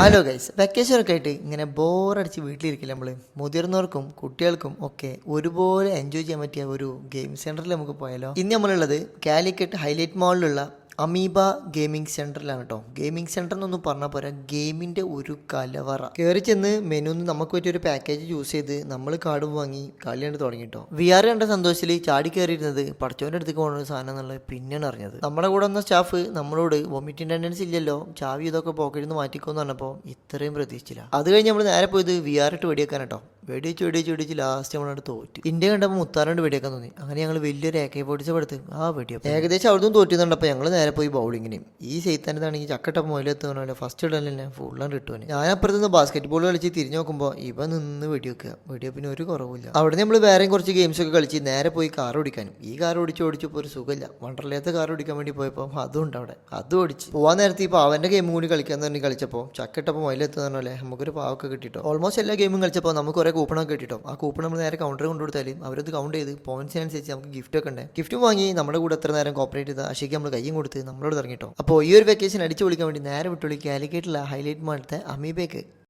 Hello guys, വെക്കേഷനൊക്കെ ആയിട്ട് ഇങ്ങനെ ബോറടിച്ച് വീട്ടിലിരിക്കില്ല നമ്മൾ. മുതിർന്നവർക്കും കുട്ടികൾക്കും ഒക്കെ ഒരുപോലെ എൻജോയ് ചെയ്യാൻ പറ്റിയ ഒരു ഗെയിം സെൻറ്ററിൽ നമുക്ക് പോയാലോ. ഇന്ന് നമ്മളുള്ളത് കാലിക്കറ്റ് ഹൈലൈറ്റ് മാളിലുള്ള അമീബ ഗെയിമിംഗ് സെൻറ്ററിലാണ് കേട്ടോ. ഗെയിമിംഗ് സെൻറ്റർ എന്നൊന്നും പറഞ്ഞാൽ പോരാ, ഗെയിമിൻ്റെ ഒരു കലവറ. കയറി ചെന്ന് മെനുന്ന് നമുക്ക് പറ്റിയൊരു പാക്കേജ് ചൂസ് ചെയ്ത് നമ്മൾ കാർഡ് വാങ്ങി കളി കണ്ട് തുടങ്ങി കേട്ടോ. വി ആർ കണ്ട സന്തോഷത്തിൽ ചാടി കയറിയിരുന്നത് പഠിച്ചവൻ്റെ അടുത്തേക്ക് പോകുന്ന ഒരു സാധനം എന്നുള്ളത് പിന്നെയാണ് അറിഞ്ഞത്. നമ്മുടെ കൂടെ വന്ന സ്റ്റാഫ് നമ്മളോട് വൊമിറ്റിംഗ് ടെൻഡൻസി ഇല്ലല്ലോ, ചാവി ഇതൊക്കെ പോക്കറ്റിൽ നിന്ന് മാറ്റിക്കോന്ന് പറഞ്ഞപ്പോൾ ഇത്രയും പ്രതീക്ഷിച്ചില്ല. അത് കഴിഞ്ഞ് നമ്മൾ നേരെ പോയത് വി ആർ ഇട്ട് വെടിവെക്കാൻ കേട്ടോ. വെടിച്ച് ലാസ്റ്റ് നമ്മളോട് തോറ്റു. ഇന്ത്യ കണ്ടപ്പോൾ മുത്താറോണ്ട് വെടിവെക്കാൻ തോന്നി. അങ്ങനെ ഞങ്ങൾ വലിയൊരു AK-47 എടുത്ത് ആ വെടിവെപ്പ് ഏകദേശം അവിടുന്ന് തോറ്റുന്നുണ്ടപ്പോൾ ഞങ്ങൾ നേരെ പോയി ബൗളിങ്ങിന്. ഈ സൈത്താനത്താണെങ്കിൽ ചക്കട്ടപ്പം മുതലെത്തുന്നല്ലോ, ഫസ്റ്റ് ഇടല്ലേ ഫുള്ളാണ്ട് കിട്ടുവാൻ. ഞാൻ അപ്പുറത്തുനിന്ന് ബാസ്കറ്റ് ബോൾ കളിച്ച് തിരിഞ്ഞു നോക്കുമ്പോൾ ഇവ നിന്ന് വെടിവെപ്പിന് ഒരു കുറവില്ല. അവിടെ നമ്മൾ വേറെയും കുറച്ച് ഗെയിംസ് ഒക്കെ കളിച്ച് നേരെ പോയി കാർ ഓടിക്കാനും. ഈ കാർ ഓടിച്ചപ്പോൾ ഒരു സുഖമില്ല. വണ്ടർലേത്തെ കാർ ഓടിക്കാൻ വേണ്ടി പോയപ്പോൾ അതുണ്ട് അവിടെ, അതും ഓടിച്ച് പോകാൻ നേരത്തെ ഇപ്പോൾ അവൻ്റെ ഗെയിം കൂടി കളിക്കാന്ന് പറഞ്ഞ് കളിച്ചപ്പോൾ ചക്കട്ടപ്പം മുതലെത്തുന്നല്ലേ നമുക്കൊരു പാവൊക്കെ കിട്ടിട്ടോ. ഓൾമോസ്റ്റ് എല്ലാ ഗെയിമും കളിച്ചപ്പോൾ നമുക്ക് കുറെ കൂപ്പണൊക്കെ കിട്ടിട്ടോ. ആ കൂപ്പൺ നമ്മൾ നേരെ കൗണ്ടർ കൊണ്ടുകൊടുത്താൽ അവരത് കൗണ്ട് ചെയ്ത് പോയിന്റ്സിനനുസരിച്ച് നമുക്ക് ഗിഫ്റ്റ് ഒക്കെ ഉണ്ട്. ഗിഫ്റ്റ് വാങ്ങി നമ്മുടെ കൂടെ എത്ര നേരം കോപ്പറേറ്റ് ചെയ്ത് അശേക്ക് നമ്മൾ കയ്യും കൊടുത്ത് നമ്മളോട് ഇറങ്ങിട്ടോ. അപ്പോൾ ഈ ഒരു വെക്കേഷൻ അടിച്ചു പൊളിക്കാൻ വേണ്ടി നേരെ വിട്ടുള്ളി കാലിക്കറ്റിലെ ഹൈലൈറ്റ് മാളത്തെ അമീബയ്ക്ക്